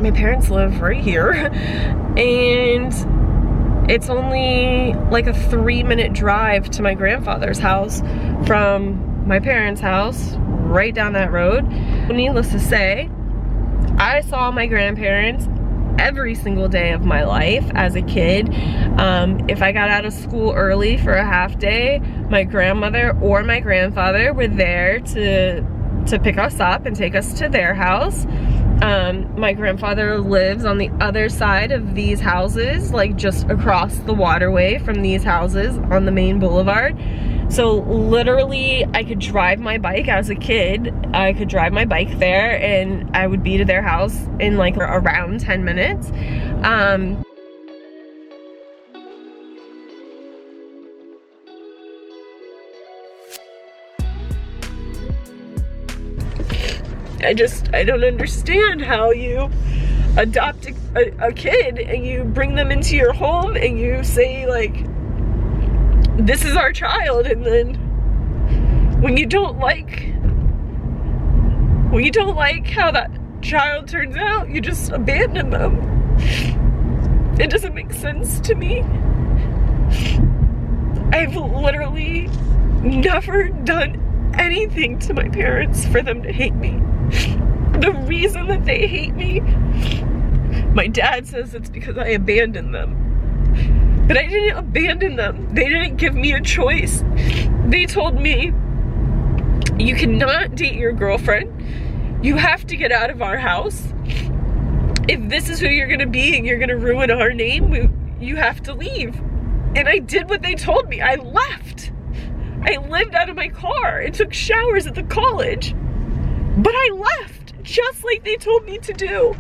my parents live right here, and it's only like a 3-minute drive to my grandfather's house from my parents' house, right down that road. Needless to say, I saw my grandparents every single day of my life as a kid. If I got out of school early for a half day, my grandmother or my grandfather were there to pick us up and take us to their house. My grandfather lives on the other side of these houses, like just across the waterway from these houses on the main boulevard. So literally I could drive my bike as a kid. I could drive my bike there and I would be to their house in like around 10 minutes. I don't understand how you adopt a kid and you bring them into your home and you say like, this is our child, and then when you don't like how that child turns out, you just abandon them. It doesn't make sense to me. I've literally never done anything to my parents for them to hate me. The reason that they hate me, my dad says it's because I abandoned them. But I didn't abandon them. They didn't give me a choice. They told me, you cannot date your girlfriend. You have to get out of our house. If this is who you're gonna be and you're gonna ruin our name, you have to leave. And I did what they told me. I left. I lived out of my car and took showers at the college. But I left, just like they told me to do.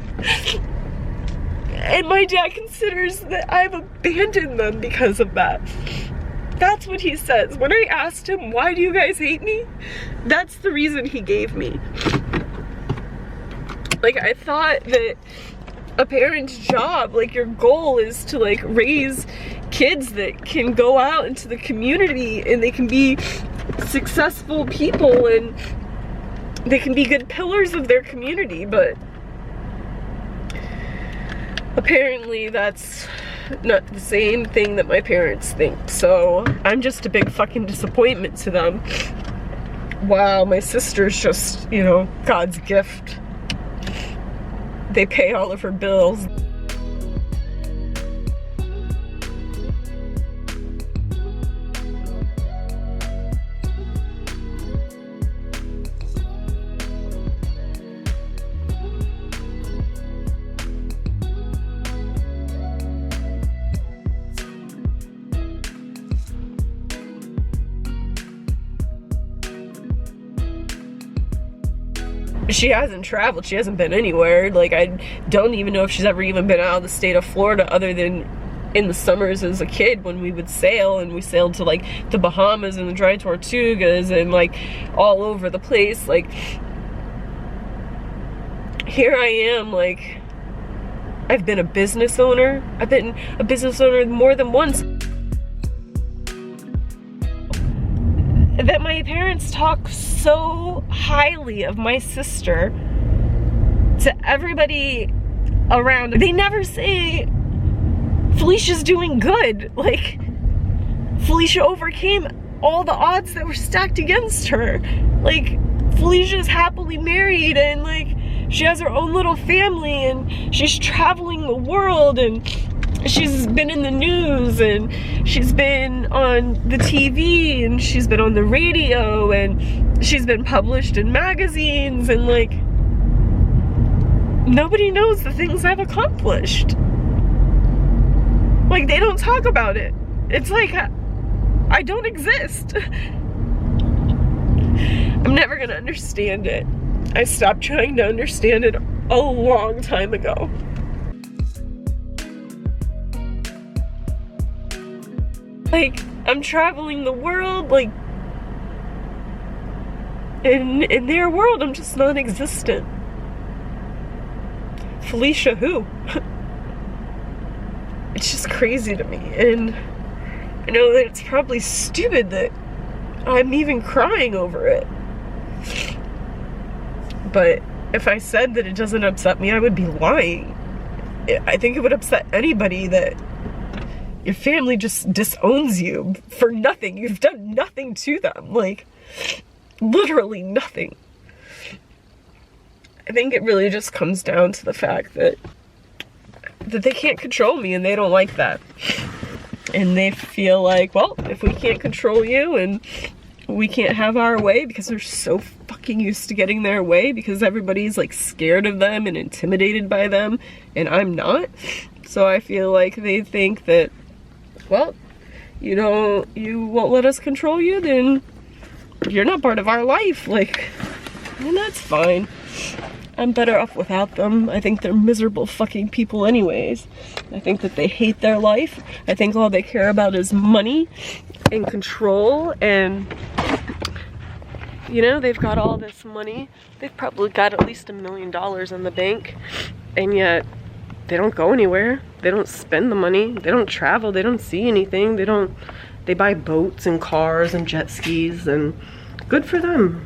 And my dad considers that I've abandoned them because of that. That's what he says. When I asked him, why do you guys hate me? That's the reason he gave me. Like, I thought that a parent's job, like your goal is to like raise kids that can go out into the community and they can be successful people and they can be good pillars of their community, but apparently that's not the same thing that my parents think. So I'm just a big fucking disappointment to them. Wow, my sister's just, you know, God's gift. They pay all of her bills. She hasn't traveled, she hasn't been anywhere. Like, I don't even know if she's ever even been out of the state of Florida other than in the summers as a kid when we would sail, and we sailed to like the Bahamas and the Dry Tortugas and like all over the place. Like, here I am, like, I've been a business owner. I've been a business owner more than once. That my parents talk so highly of my sister to everybody around. They never say Felicia's doing good. Like, Felicia overcame all the odds that were stacked against her. Like, Felicia's happily married and like she has her own little family and she's traveling the world and she's been in the news and she's been on the TV and she's been on the radio and she's been published in magazines, and like, nobody knows the things I've accomplished. Like, they don't talk about it. It's like I don't exist. I'm never gonna understand it. I stopped trying to understand it a long time ago. Like, I'm traveling the world, like, in their world, I'm just non-existent. Felicia who? It's just crazy to me, and I know that it's probably stupid that I'm even crying over it. But if I said that it doesn't upset me, I would be lying. I think it would upset anybody that your family just disowns you for nothing. You've done nothing to them, like, literally nothing. I think it really just comes down to the fact that they can't control me, and they don't like that. And they feel like, well, if we can't control you and we can't have our way, because they're so fucking used to getting their way, because everybody's like scared of them and intimidated by them, and I'm not. So I feel like they think that, well, you won't let us control you, then you're not part of our life, like, and that's fine. I'm better off without them. I think they're miserable fucking people anyways. I think that they hate their life. I think all they care about is money and control, and you know, they've got all this money. They've probably got at least $1 million in the bank, and yet they don't go anywhere. They don't spend the money. They don't travel. They don't see anything. They buy boats and cars and jet skis, and good for them.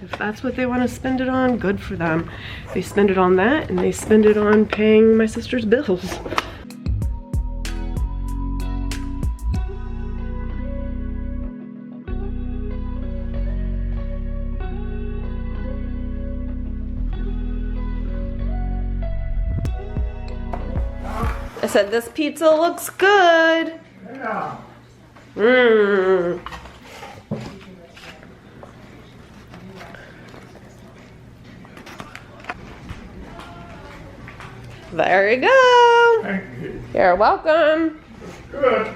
If that's what they want to spend it on, good for them. They spend it on that, and they spend it on paying my sister's bills. I said, this pizza looks good. Yeah. Mmm. There you go. Thank you. You're welcome. Good.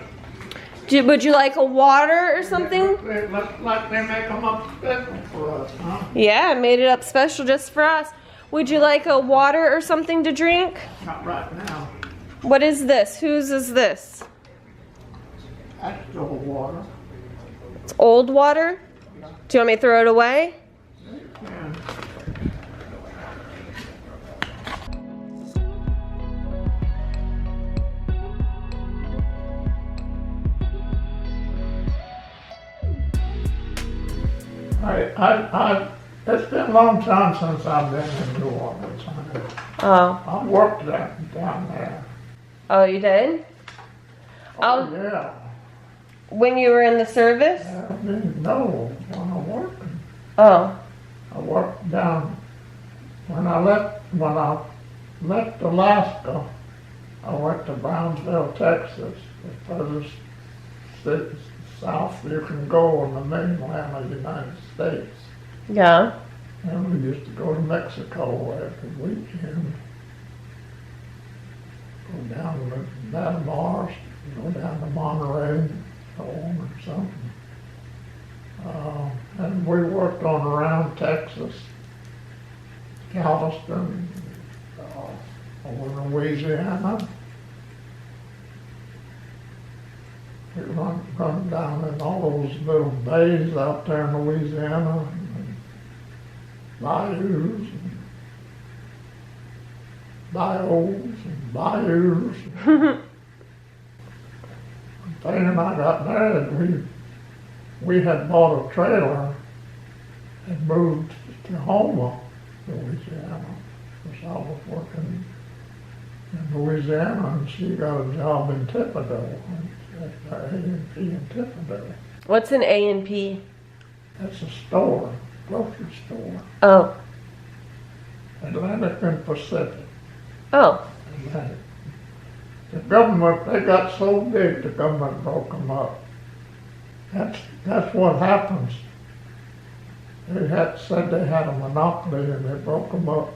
Would you like a water or something? They look like they make them up special for us, huh? Yeah, I made it up special just for us. Would you like a water or something to drink? Not right now. What is this? Whose is this? That's still water. It's old water? Do you want me to throw it away? Yeah. It's been a long time since I've been in New Orleans. Oh. I worked down there. Oh, you did? Oh, yeah. When you were in the service? I didn't know when I worked. Oh. I worked down, when I left Alaska, I went to Brownsville, Texas, the furthest city south you can go on the mainland of the United States. Yeah. And we used to go to Mexico every weekend. Go down to Matamoros, go down to Monterey, so on or something. And we worked on around Texas, Galveston, over in Louisiana. We run down in all those little bays out there in Louisiana, and bayous, and bayous. Faye and I got married. We had bought a trailer and moved to Houma, Louisiana, because I was working in Louisiana, and she got a job in Thibodaux, at A&P in Thibodaux. What's an A&P? That's a store, grocery store. Oh. Atlantic and Pacific. Oh. Atlantic. The government, they got so big, the government broke them up. That's what happens. They said they had a monopoly, and they broke them up.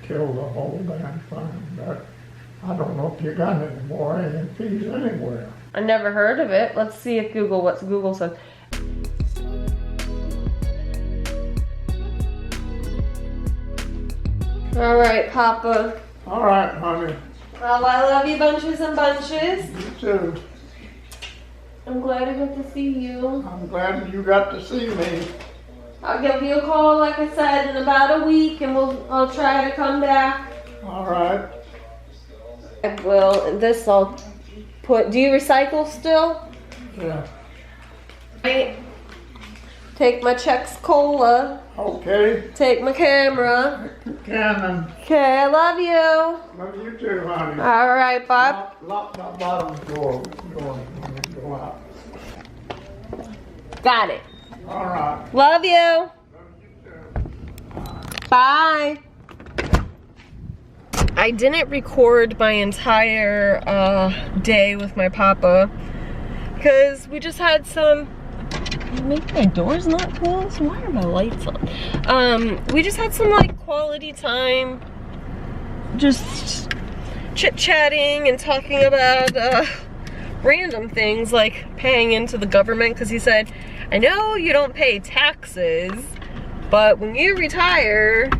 Killed the whole damn thing. I don't know if you got any more A&Ps anywhere. I never heard of it. Let's see if what Google says. All right, Papa. All right, honey. Well, I love you bunches and bunches. You too. I'm glad I got to see you. I'm glad you got to see me. I'll give you a call, like I said, in about a week, and I'll try to come back. All right. Well, this I'll put. Do you recycle still? Yeah. Right. Take my Chex Cola. Okay. Take my camera. Cannon. Okay, I love you. Love you too, honey. All right, Bob. Lock my bottom door when you go out. Got it. All right. Love you. Love you too. Bye. I didn't record my entire day with my papa because we just had some. Maybe my door's not closed. Why are my lights on? We just had some like quality time, just chit-chatting and talking about random things like paying into the government, because he said, I know you don't pay taxes, but when you retire,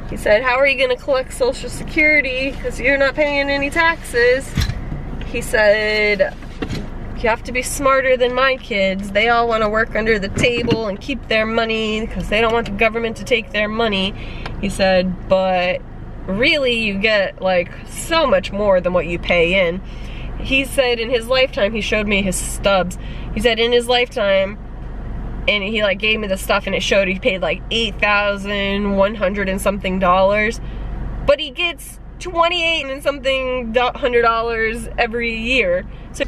he said, how are you gonna collect Social Security because you're not paying any taxes? He said, you have to be smarter than my kids. They all want to work under the table and keep their money because they don't want the government to take their money. He said, but really you get like so much more than what you pay in. He said in his lifetime, he showed me his stubs. He said in his lifetime, and he like gave me the stuff and it showed he paid like $8,100 and something dollars, but he gets $28 and something $100 every year. So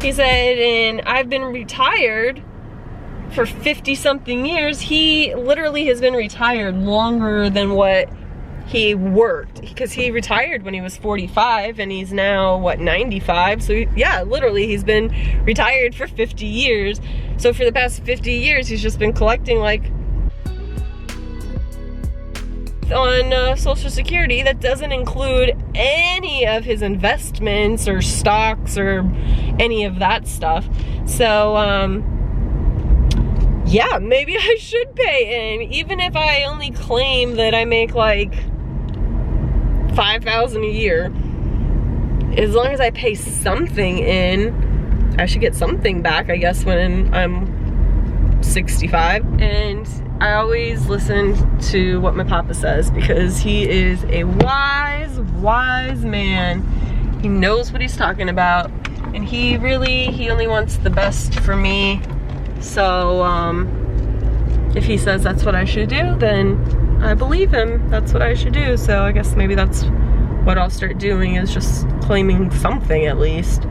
he said, and I've been retired for 50 something years. He literally has been retired longer than what he worked, because he retired when he was 45 and he's now what, 95. So yeah, literally he's been retired for 50 years. So for the past 50 years he's just been collecting like on Social Security. That doesn't include any of his investments or stocks or any of that stuff. So yeah, maybe I should pay in, even if I only claim that I make like $5,000 a year. As long as I pay something in, I should get something back, I guess, when I'm 65. And I always listen to what my papa says because he is a wise man. He knows what he's talking about, and he only wants the best for me. So if he says that's what I should do, then I believe him. That's what I should do. So I guess maybe that's what I'll start doing, is just claiming something at least.